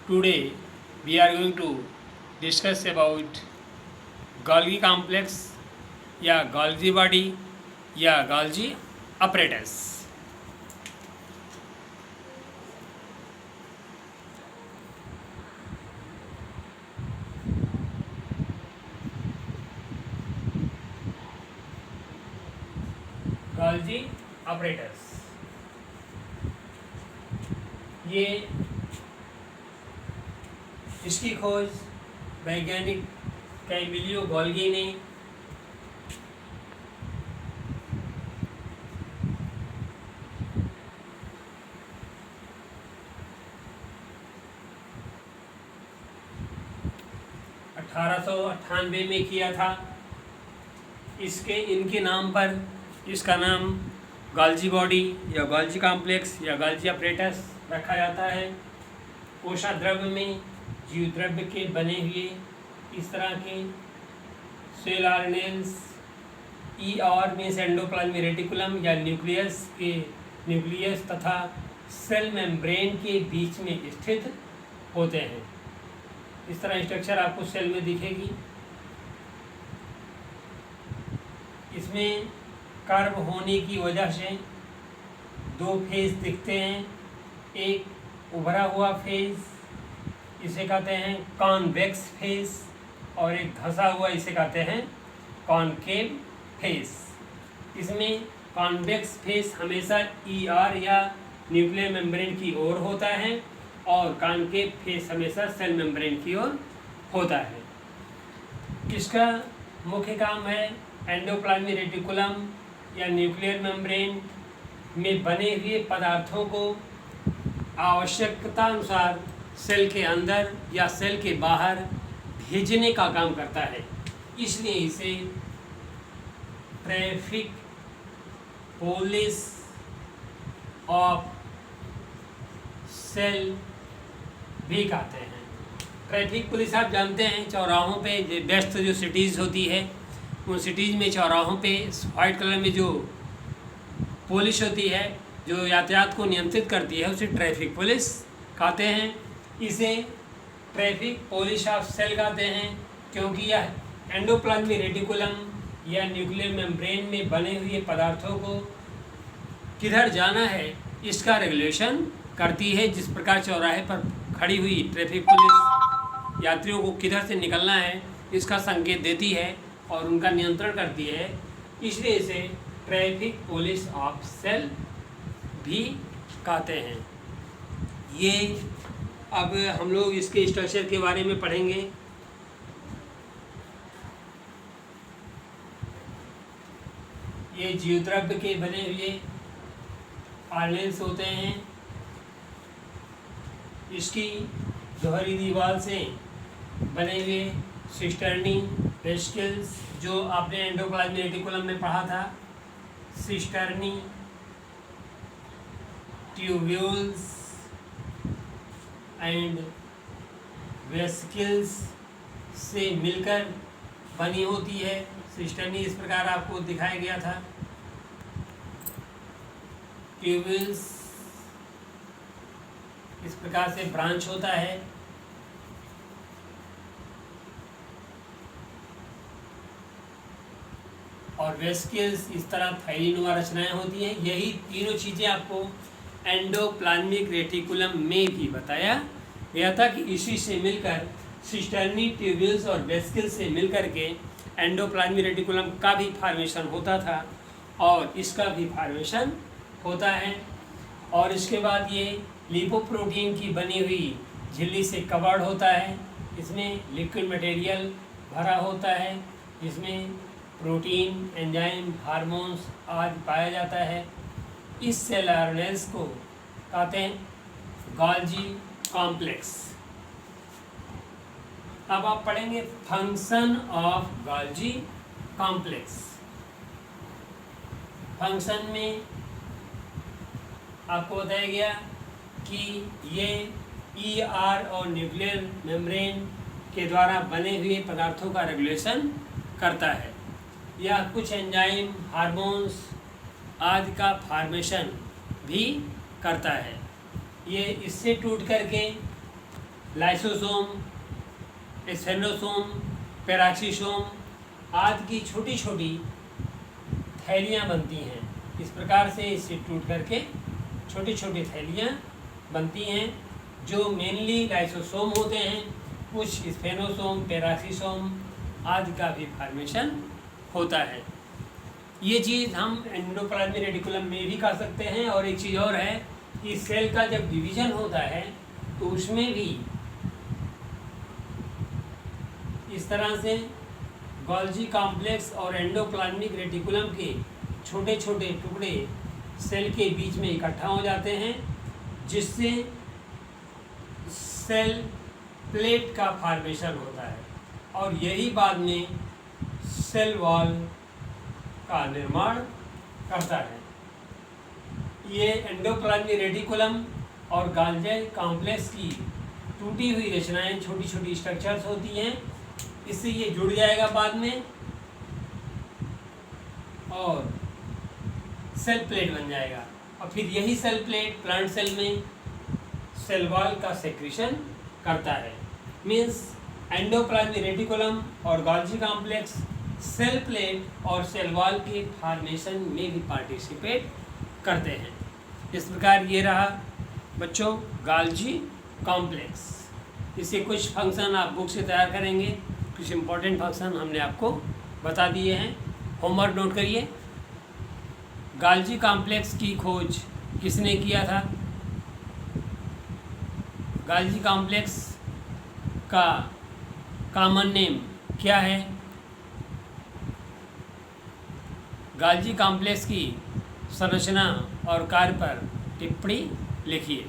Today we are going to discuss about Golgi complex या Golgi body या Golgi apparatus. Golgi apparatus ये इसकी खोज वैज्ञानिक कैमिलियो गोल्गी ने 1898 में किया था। इनके नाम पर इसका नाम गोल्जी बॉडी या गोल्जी कॉम्प्लेक्स या गोल्जी अपरेटस रखा जाता है। कोशा द्रव्य में जीव द्रव्य के बने हुए इस तरह के cell organelles ER means endoplasmic reticulum या न्यूक्लियस तथा सेल मेम्ब्रेन के बीच में स्थित होते हैं। इस तरह स्ट्रक्चर आपको सेल में दिखेगी। इसमें कर्व होने की वजह से दो फेज दिखते हैं। एक उभरा हुआ फेज, इसे कहते हैं कॉन्वेक्स फेज, और एक धंसा हुआ इसे कहते हैं कॉनकेव फेज। इसमें कॉन्वेक्स फेज हमेशा ER या न्यूक्लियर मेम्ब्रेन की ओर होता है और कॉनकेव फेज हमेशा सेल मेम्ब्रेन की ओर होता है। इसका मुख्य काम है एंडोप्लाज्मिक रेटिकुलम या न्यूक्लियर मेम्ब्रेन में बने हुए पदार्थों को आवश्यकता अनुसार सेल के अंदर या सेल के बाहर भेजने का काम करता है। इसलिए इसे ट्रैफिक पुलिस ऑफ सेल भी कहते हैं। ट्रैफिक पुलिस आप जानते हैं, चौराहों पे व्यस्त जो सिटीज़ होती है उन सिटीज़ में चौराहों पे वाइट कलर में जो पुलिस होती है जो यातायात को नियंत्रित करती है उसे ट्रैफिक पुलिस कहते हैं। इसे ट्रैफिक पुलिस ऑफ सेल कहते हैं क्योंकि यह एंडोप्लाज्मिक रेटिकुलम या न्यूक्लियर मेम्ब्रेन में बने हुए पदार्थों को किधर जाना है इसका रेगुलेशन करती है। जिस प्रकार चौराहे पर खड़ी हुई ट्रैफिक पुलिस यात्रियों को किधर से निकलना है इसका संकेत देती है और उनका नियंत्रण करती है, इसलिए इसे ट्रैफिक पुलिस ऑफ सेल भी कहते हैं। ये अब हम लोग इसके स्ट्रक्चर के बारे में पढ़ेंगे। ये जीवद्रव्य के बने हुए ऑर्गेनेल्स होते हैं। इसकी दोहरी दीवार से बने हुए सिस्टर्नी वेसिकल्स जो आपने एंडोप्लाज्मिक रेटिकुलम में पढ़ा था, सिस्टर्नी ट्यूब्यूल्स एंड वेसिकल्स से मिलकर बनी होती है। सिस्टर्नी इस प्रकार आपको दिखाया गया था। ट्यूब्यूल्स इस प्रकार से ब्रांच होता है। और वेसिकल्स इस तरह थैलीनुमा रचनाएं होती हैं। यही तीनों चीज़ें आपको एंडोप्लाज्मिक रेटिकुलम में भी बताया गया था कि इसी से मिलकर सिस्टर्नी ट्यूब्यूल्स और वेसिकल्स से मिलकर के एंडोप्लाज्मिक रेटिकुलम का भी फॉर्मेशन होता था और इसका भी फॉर्मेशन होता है। और इसके बाद ये लिपोप्रोटीन की बनी हुई झिल्ली से कवर्ड होता है। इसमें लिक्विड मटेरियल भरा होता है, जिसमें प्रोटीन, एंजाइम, हार्मोन्स आदि पाया जाता है। इस सेल ऑर्गेनेल्स को कहते हैं गोल्जी कॉम्प्लेक्स। अब आप पढ़ेंगे function of Golgi complex. Function में आपको बताया गया कि ये ER और न्यूक्लियर मेम्ब्रेन के द्वारा बने हुए पदार्थों का रेगुलेशन करता है। यह कुछ एंजाइम, हार्मोन्स आदि का फॉर्मेशन भी करता है। ये इससे टूट करके लाइसोसोम, स्फेनोसोम, पेराक्सीसोम आदि की छोटी छोटी थैलियाँ बनती हैं। इस प्रकार से इसे टूट करके छोटी छोटी थैलियाँ बनती हैं जो मेनली लाइसोसोम होते हैं। कुछ स्फेनोसोम, पेराक्सीसोम आदि का भी फॉर्मेशन होता है। ये चीज़ हम एंडोप्लाज्मिक रेटिकुलम में भी कर सकते हैं। और एक चीज़ और है कि सेल का जब डिवीज़न होता है तो उसमें भी इस तरह से गोल्जी कॉम्प्लेक्स और एंडोप्लाज्मिक रेटिकुलम के छोटे छोटे टुकड़े सेल के बीच में इकट्ठा हो जाते हैं, जिससे सेल प्लेट का फॉर्मेशन होता है और यही बाद में सेल वॉल का निर्माण करता है। ये एंडोप्लाज्मिक रेटिकुलम और गोल्जी कॉम्प्लेक्स की टूटी हुई रचनाएं छोटी छोटी स्ट्रक्चर्स होती हैं। इससे ये जुड़ जाएगा बाद में और सेल प्लेट बन जाएगा और फिर यही सेल प्लेट प्लांट सेल में सेल वॉल का सेक्रेशन करता है। मीन्स एंडोप्लाज्मिक रेटिकुलम और गोल्जी कॉम्प्लेक्स सेल प्लेट और सेल वॉल के फॉर्मेशन में भी पार्टिसिपेट करते हैं। इस प्रकार ये रहा बच्चों गोल्जी कॉम्प्लेक्स। इससे कुछ फंक्शन आप बुक से तैयार करेंगे, कुछ इम्पोर्टेंट फंक्शन हमने आपको बता दिए हैं। होमवर्क नोट करिए। गोल्जी कॉम्प्लेक्स की खोज किसने किया था? गोल्जी कॉम्प्लेक्स का कॉमन नेम क्या है? गोल्जी कॉम्प्लेक्स की संरचना और कार्य पर टिप्पणी लिखिए।